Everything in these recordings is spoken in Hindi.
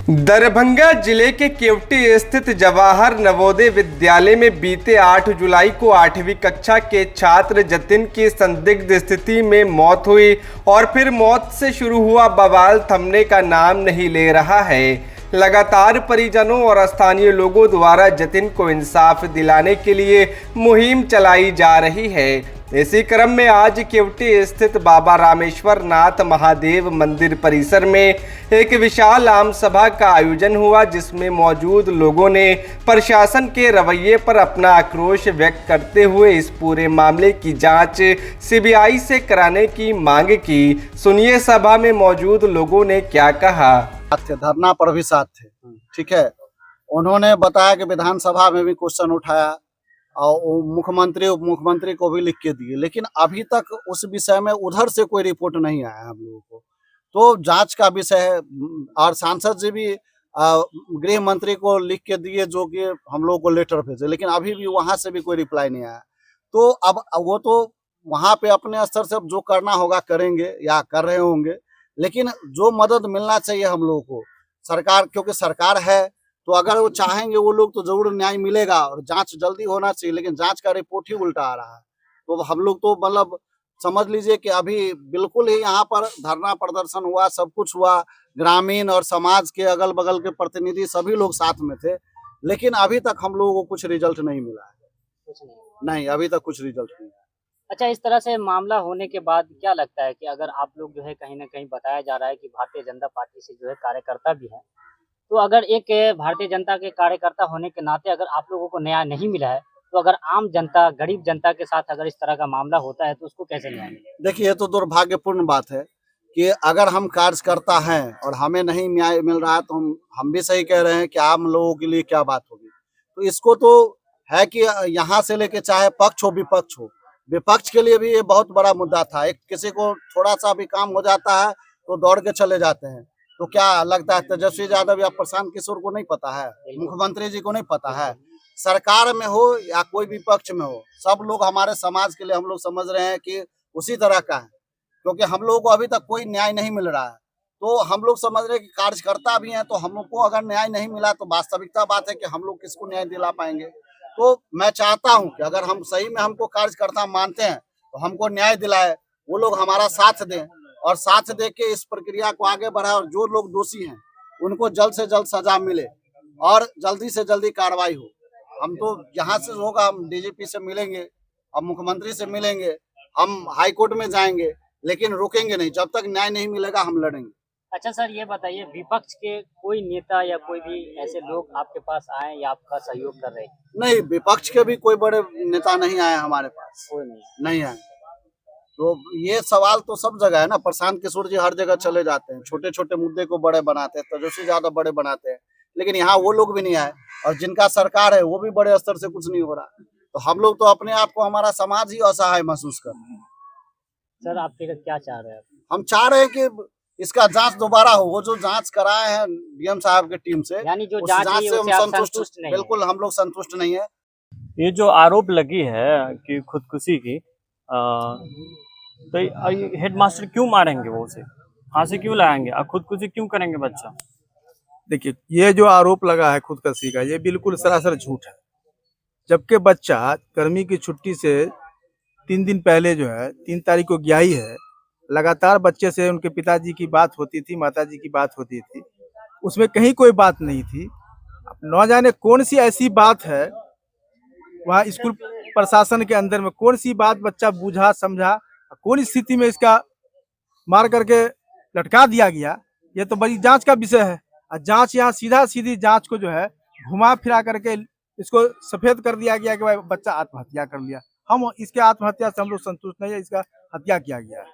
दरभंगा जिले के केवटी स्थित जवाहर नवोदय विद्यालय में बीते 8 जुलाई को 8वीं कक्षा के छात्र जतिन की संदिग्ध स्थिति में मौत हुई और फिर मौत से शुरू हुआ बवाल थमने का नाम नहीं ले रहा है। लगातार परिजनों और स्थानीय लोगों द्वारा जतिन को इंसाफ दिलाने के लिए मुहिम चलाई जा रही है। इसी क्रम में आज केवटी स्थित बाबा रामेश्वर नाथ महादेव मंदिर परिसर में एक विशाल आम सभा का आयोजन हुआ, जिसमें मौजूद लोगों ने प्रशासन के रवैये पर अपना आक्रोश व्यक्त करते हुए इस पूरे मामले की जांच सीबीआई से कराने की मांग की। सुनिए सभा में मौजूद लोगों ने क्या कहा। धरना पर भी साथ थे, ठीक है। उन्होंने बताया कि विधानसभा में भी क्वेश्चन उठाया और मुख्यमंत्री उप मुख्यमंत्री को भी लिख के दिए, लेकिन अभी तक उस विषय में उधर से कोई रिपोर्ट नहीं आया हम लोगों को। तो जांच का विषय है और सांसद जी भी गृह मंत्री को लिख के दिए, जो कि हम लोगों को लेटर भेजे, लेकिन अभी भी वहां से भी कोई रिप्लाई नहीं आया। तो अब वो तो वहां पे अपने स्तर से जो करना होगा करेंगे या कर रहे होंगे, लेकिन जो मदद मिलना चाहिए हम लोगों को सरकार, क्योंकि सरकार है तो अगर वो चाहेंगे वो लोग तो जरूर न्याय मिलेगा और जांच जल्दी होना चाहिए, लेकिन जांच का रिपोर्ट ही उल्टा आ रहा है। तो हम लोग तो मतलब समझ लीजिए कि अभी बिल्कुल ही यहाँ पर धरना प्रदर्शन हुआ, सब कुछ हुआ, ग्रामीण और समाज के अगल बगल के प्रतिनिधि सभी लोग साथ में थे, लेकिन अभी तक हम लोगों को कुछ रिजल्ट नहीं मिला है। कुछ नहीं, अभी तक कुछ रिजल्ट नहीं। अच्छा, इस तरह से मामला होने के बाद क्या लगता है कि अगर आप लोग जो है कहीं ना कहीं बताया जा रहा है कि भारतीय जनता पार्टी से जो है कार्यकर्ता भी है, तो अगर एक भारतीय जनता के कार्यकर्ता होने के नाते अगर आप लोगों को न्याय नहीं मिला है, तो अगर आम जनता गरीब जनता के साथ अगर इस तरह का मामला होता है तो उसको कैसे न्याय मिलेगा? देखिए, ये तो दुर्भाग्यपूर्ण बात है कि अगर हम कार्यकर्ता हैं और हमें नहीं न्याय मिल रहा है, तो हम भी सही कह रहे हैं कि आम लोगों के लिए क्या बात होगी। तो इसको तो है कि यहाँ से लेके चाहे पक्ष हो विपक्ष हो, विपक्ष के लिए भी ये बहुत बड़ा मुद्दा था। एक किसी को थोड़ा सा भी काम हो जाता है तो दौड़ के चले जाते हैं। तो क्या लगता है तेजस्वी यादव या प्रशांत किशोर को नहीं पता है, मुख्यमंत्री जी को नहीं पता है, सरकार में हो या कोई विपक्ष में हो, सब लोग हमारे समाज के लिए हम लोग समझ रहे हैं कि उसी तरह का है, क्योंकि हम लोगों को अभी तक कोई न्याय नहीं मिल रहा है। तो हम लोग समझ रहे हैं कि कार्यकर्ता भी हैं, तो हमको अगर न्याय नहीं मिला तो वास्तविकता बात है कि हम लोग किसको न्याय दिला पाएंगे। तो मैं चाहता हूं कि अगर हम सही में हमको कार्यकर्ता मानते हैं तो हमको न्याय दिलाए, वो लोग हमारा साथ दें और साथ दे के इस प्रक्रिया को आगे बढ़ाए, और जो लोग दोषी हैं उनको जल्द से जल्द सजा मिले और जल्दी से जल्दी कार्रवाई हो। हम तो यहाँ से होगा, हम डीजीपी से मिलेंगे, हम मुख्यमंत्री से मिलेंगे, हम हाई कोर्ट में जाएंगे, लेकिन रुकेंगे नहीं जब तक न्याय नहीं मिलेगा, हम लड़ेंगे। अच्छा सर, ये बताइए, विपक्ष के कोई नेता या कोई भी ऐसे लोग आपके पास आए या आपका सहयोग कर रहे हैं? नहीं, विपक्ष के भी कोई बड़े नेता नहीं आए हमारे पास, कोई नहीं आए। तो ये सवाल तो सब जगह है ना, प्रशांत किशोर जी हर जगह चले जाते हैं, छोटे छोटे मुद्दे को बड़े बनाते हैं, तेजस्वी यादव बड़े बनाते हैं, लेकिन यहाँ वो लोग भी नहीं आए, और जिनका सरकार है वो भी बड़े स्तर से कुछ नहीं हो रहा। तो हम लोग तो अपने आप को, हमारा समाज ही असहाय महसूस कर रहे हैं। सर, आप क्या चाह रहे हैं? हम चाह रहे हैं कि इसका जांच दोबारा हो। वो जो जांच कराए हैं डीएम साहब की टीम से, यानी जो उस जांच जांच से हम संतुष्ट नहीं है। बिल्कुल हम लोग संतुष्ट नहीं है। ये जो आरोप लगी है कि खुदकुशी की, तो हेडमास्टर क्यों मारेंगे, वो उसे फांसी क्यों लगाएंगे और खुदकुशी क्यों करेंगे बच्चा? देखिए, ये जो आरोप लगा है खुदकुशी का, ये बिल्कुल सरासर झूठ है। जबकि बच्चा गर्मी की छुट्टी से 3 दिन पहले जो है 3 तारीख को गया ही है, लगातार बच्चे से उनके पिताजी की बात होती थी, माताजी की बात होती थी, उसमें कहीं कोई बात नहीं थी। अब न जाने कौन सी ऐसी बात है वहाँ स्कूल प्रशासन के अंदर में, कौन सी बात बच्चा बूझा समझा, कौन स्थिति में इसका मार करके लटका दिया गया, ये तो बड़ी जांच का विषय है। और जांच यहाँ सीधा सीधी जांच को जो है घुमा फिरा करके इसको सफेद कर दिया गया कि भाई बच्चा आत्महत्या कर लिया। हम इसके आत्महत्या से हम लोग संतुष्ट नहीं है, इसका हत्या किया गया है।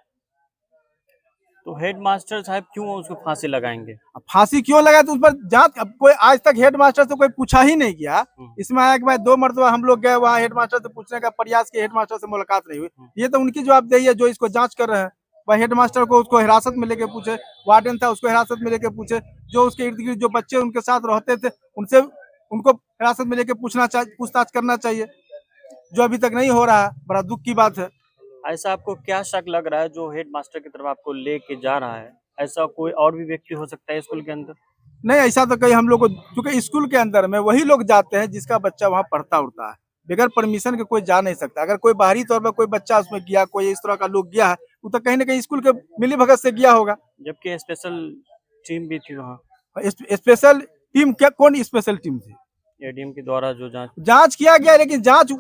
तो हेडमास्टर साहब क्यों उसको फांसी लगाएंगे? अब फांसी क्यों लगा, तो उस पर जांच, अब कोई आज तक हेडमास्टर से कोई पूछा ही नहीं गया। इसमें आया कि भाई 2 मरतबा हम लोग गए वहाँ, हेडमास्टर से पूछने का प्रयास किया, हेडमास्टर से मुलाकात नहीं हुई। ये तो उनकी जवाबदेही है जो इसको जांच कर रहे हैं। वह हेडमास्टर को उसको हिरासत में लेके पूछे, वार्डन था उसको हिरासत में लेके पूछे, जो उसके इर्द गिर्द जो बच्चे उनके साथ रहते थे उनसे उनको हिरासत में लेके पूछताछ करना चाहिए, जो अभी तक नहीं हो रहा है। बड़ा दुख की बात है। ऐसा आपको क्या शक लग रहा है जो हेडमास्टर की तरफ आपको लेके जा रहा है? ऐसा कोई और भी व्यक्ति हो सकता है स्कूल के अंदर? नहीं, ऐसा तो कहीं हम लोग को, क्योंकि स्कूल के अंदर में वही लोग जाते हैं जिसका बच्चा वहाँ पढ़ता उड़ता है। बगैर परमिशन के कोई जा नहीं सकता। अगर कोई बाहरी तौर पर कोई बच्चा उसमें गया, कोई इस तरह का लोग गया है, वो तो कहीं ना कहीं स्कूल के मिली भगत से गया होगा। जबकि स्पेशल टीम भी थी वहाँ, स्पेशल टीम क्या, कौन स्पेशल टीम थी? एडीएम के द्वारा जो जांच किया गया, लेकिन जांच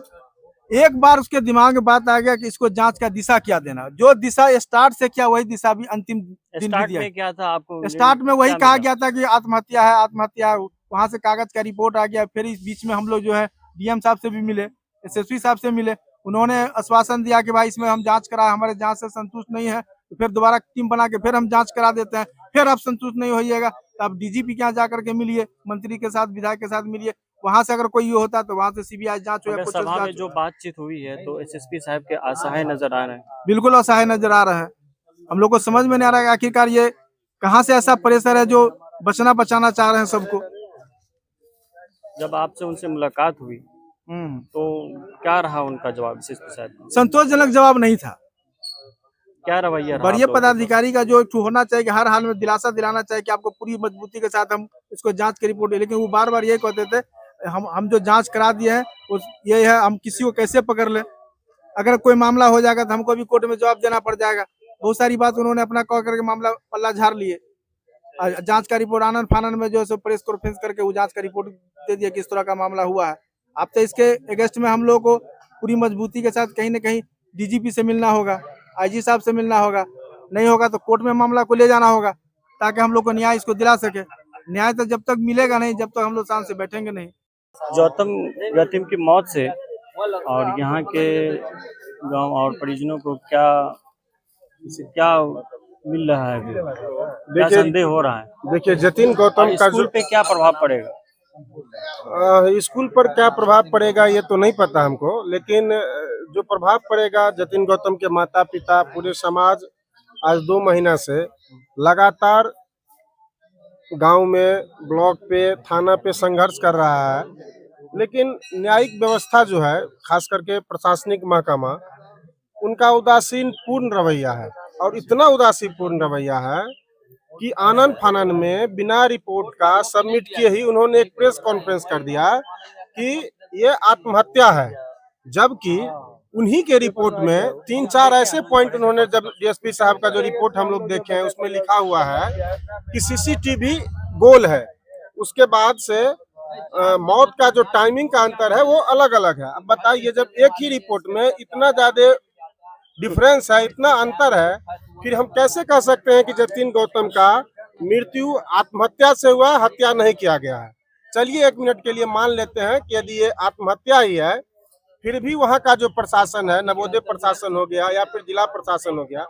एक बार उसके दिमाग में बात आ गया कि इसको जांच का दिशा क्या देना। जो दिशा स्टार्ट से किया वही दिशा भी अंतिम दिन भी स्टार्ट दिया। में क्या था आपको? स्टार्ट में वही क्या कहा मिला? गया था कि आत्महत्या है, आत्महत्या है। वहां से कागज का रिपोर्ट आ गया। फिर इस बीच में हम लोग जो है डीएम साहब से भी मिले, एसएसपी साहब से मिले। उन्होंने आश्वासन दिया कि भाई इसमें हम जांच करा, हमारे जांच से संतुष्ट नहीं है तो फिर दोबारा टीम बना के फिर हम जांच करा देते हैं। फिर आप संतुष्ट नहीं होइएगा तो आप डीजीपी के यहाँ जाकर के मिलिए, मंत्री के साथ, विधायक के साथ मिलिए। वहां से अगर कोई ये होता तो वहां से सीबीआई जांच हो या मगर कुछ सभा में जांच जो बातचीत हुई है तो एसएसपी साहब के असहाय नजर आ रहे हैं। बिल्कुल असहाय नजर आ रहे हैं। हम लोग को समझ में नहीं आ रहा है कि आखिरकार ये कहाँ से ऐसा प्रेशर है जो बचाना चाह रहे हैं सबको। जब आपसे उनसे मुलाकात हुई तो क्या रहा उनका जवाब एसएसपी साहब का? संतोषजनक जवाब नहीं था। क्या रवैया रहा वरीय आप लोगों का? पदाधिकारी का जो एक ठो होना चाहिए कि हर हाल में दिलासा दिलाना चाहिए कि आपको पूरी मजबूती के साथ हम इसको जांच की रिपोर्ट है, लेकिन वो बार बार यही कहते थे हम जो जांच करा दिए हैं उस ये है, हम किसी को कैसे पकड़ ले, अगर कोई मामला हो जाएगा तो हमको भी कोर्ट में जवाब देना पड़ जाएगा। बहुत सारी बात उन्होंने अपना कह करके मामला पल्ला झाड़ लिए। जांच का रिपोर्ट आनंद फानन में जो है प्रेस कॉन्फ्रेंस करके वो जांच का रिपोर्ट दे दिया किस तरह का मामला हुआ है। अब तो इसके अगेंस्ट में हम लोग को पूरी मजबूती के साथ कहीं ना कहीं डीजीपी से मिलना होगा, आईजी साहब से मिलना होगा, नहीं होगा तो कोर्ट में मामला को ले जाना होगा ताकि हम लोग को न्याय इसको दिला सके। न्याय तो जब तक मिलेगा नहीं, जब तक हम लोग शांत से बैठेंगे नहीं। गौतम गतिम की मौत से और यहाँ के गांव और परिजनों को क्या मिल रहा है अभी? क्या संदेह हो रहा है? देखिए, जतिन गौतम और का स्कूल पे क्या प्रभाव पड़ेगा? स्कूल पर क्या प्रभाव पड़ेगा ये तो नहीं पता हमको, लेकिन जो प्रभाव पड़ेगा, जतिन गौतम के माता पिता, पूरे समाज आज 2 महीना से लगातार गांव में, ब्लॉक पे, थाना पे संघर्ष कर रहा है। लेकिन न्यायिक व्यवस्था जो है, खास करके प्रशासनिक महकमा, उनका उदासीन पूर्ण रवैया है। और इतना उदासीन पूर्ण रवैया है कि आनन फानन में बिना रिपोर्ट का सबमिट किए ही उन्होंने एक प्रेस कॉन्फ्रेंस कर दिया कि ये आत्महत्या है, जबकि उन्हीं के रिपोर्ट में 3-4 ऐसे पॉइंट उन्होंने, जब डीएसपी साहब का जो रिपोर्ट हम लोग देखे हैं उसमें लिखा हुआ है कि सीसीटीवी गोल है, उसके बाद से मौत का जो टाइमिंग का अंतर है वो अलग अलग है। अब बताइए, जब एक ही रिपोर्ट में इतना ज्यादा डिफरेंस है, इतना अंतर है, फिर हम कैसे कह सकते हैं कि जतिन गौतम का मृत्यु आत्महत्या से हुआ, हत्या नहीं किया गया है। चलिए 1 मिनट के लिए मान लेते हैं कि यदि ये आत्महत्या ही है, फिर भी वहाँ का जो प्रशासन है, नवोदय प्रशासन हो गया या फिर जिला प्रशासन हो गया,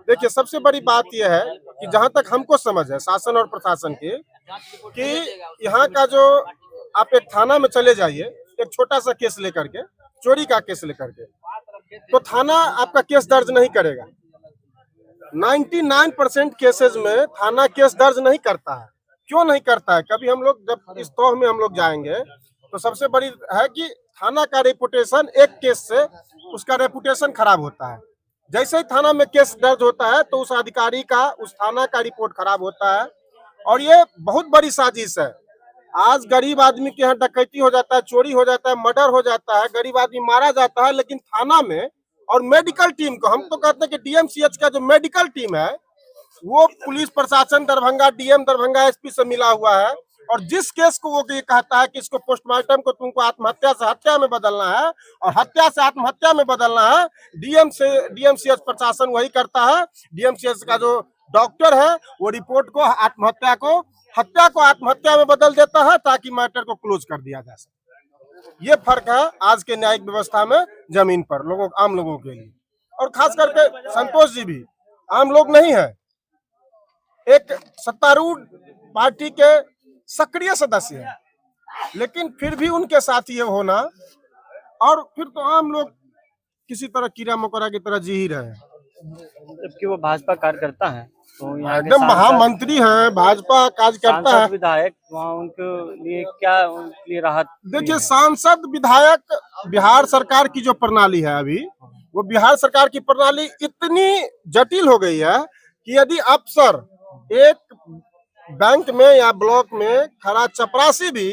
देखिए सबसे बड़ी बात यह है कि जहाँ तक हमको समझ है शासन और प्रशासन की, कि यहाँ का जो, आप एक थाना में चले जाइए, एक छोटा सा केस लेकर के, चोरी का केस लेकर के, तो थाना आपका केस दर्ज नहीं करेगा। 99% केसेस में थाना केस दर्ज नहीं करता है। क्यों नहीं करता है? कभी हम लोग जब इस तौह में हम लोग जाएंगे तो सबसे बड़ी है कि थाना का रेपुटेशन, एक केस से उसका रेपुटेशन खराब होता है। जैसे ही थाना में केस दर्ज होता है तो उस अधिकारी का, उस थाना का रिपोर्ट खराब होता है। और ये बहुत बड़ी साजिश है। आज गरीब आदमी के यहाँ डकैती हो जाता है, चोरी हो जाता है, मर्डर हो जाता है, गरीब आदमी मारा जाता है, लेकिन थाना में और मेडिकल टीम को, हम तो कहते हैं कि डीएमसीएच का जो मेडिकल टीम है वो पुलिस प्रशासन दरभंगा, डीएम दरभंगा, एसपी से मिला हुआ है। और जिस केस को वो ये कहता है कि इसको पोस्टमार्टम को तुमको आत्महत्या से हत्या में बदलना है और हत्या से आत्महत्या में बदलना है, डीएमसीएच प्रशासन वही करता है। डीएमसीएच का जो डॉक्टर है वो रिपोर्ट को, आत्महत्या को हत्या को आत्महत्या में बदल देता है ताकि मैटर को क्लोज कर दिया जा सके। ये फर्क है आज के न्यायिक व्यवस्था में जमीन पर लोगों, आम लोगों के लिए। और खास करके संतोष जी भी आम लोग नहीं है, एक सत्तारूढ़ पार्टी के सक्रिय सदस्य है, लेकिन फिर भी उनके साथ ये होना, और फिर तो आम लोग किसी तरह कीड़ा मकोड़ा की तरह जी ही रहे हैं। जबकि वो भाजपा कार्यकर्ता है, तो यहाँ के एकदम महामंत्री हैं, भाजपा कार्यकर्ता है। विधायक, वहाँ उनके लिए क्या, उनके लिए राहत? देखिए, सांसद विधायक, बिहार सरकार की जो प्रणाली है अभी, वो बिहार सरकार की प्रणाली इतनी जटिल हो गई है कि यदि अफसर एक बैंक में या ब्लॉक में खड़ा चपरासी भी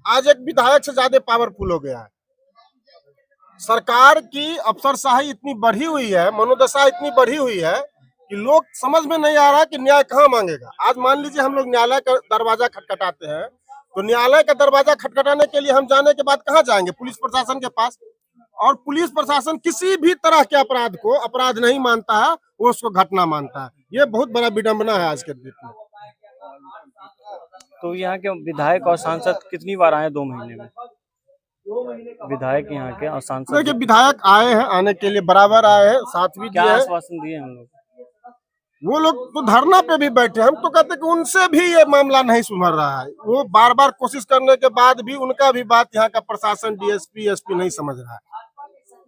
आज एक विधायक से ज्यादा पावरफुल हो गया है। सरकार की अफसरशाही इतनी बढ़ी हुई है, मनोदशा इतनी बढ़ी हुई है कि लोग समझ में नहीं आ रहा कि न्याय कहाँ मांगेगा। आज मान लीजिए हम लोग न्यायालय का दरवाजा खटखटाते हैं, तो न्यायालय का दरवाजा खटखटाने के लिए हम जाने के बाद कहाँ जाएंगे? पुलिस प्रशासन के पास। और पुलिस प्रशासन किसी भी तरह के अपराध को अपराध नहीं मानता है, वो उसको घटना मानता है। ये बहुत बड़ा विडंबना है आज के डेट में। तो यहाँ के विधायक और सांसद कितनी बार आए 2 महीने में? विधायक यहाँ के और सांसद देखिए विधायक आए हैं, आने के लिए बराबर आए हैं, साथ भी क्या दिए हैं। आश्वासन दिए हम लोग? वो लोग तो धरना पे भी बैठे हैं। हम तो कहते हैं कि उनसे भी ये मामला नहीं सुधर रहा है। वो बार बार कोशिश करने के बाद भी उनका भी बात यहाँ का प्रशासन, डीएसपी, एसपी नहीं समझ रहा है।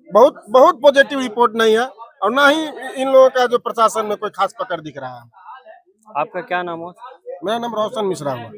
बहुत बहुत पॉजिटिव रिपोर्ट नहीं है, और ना ही इन लोगों का जो प्रशासन में कोई खास पकड़ दिख रहा है। आपका क्या नाम हो? मेरा नाम रोशन मिश्रा हुआ।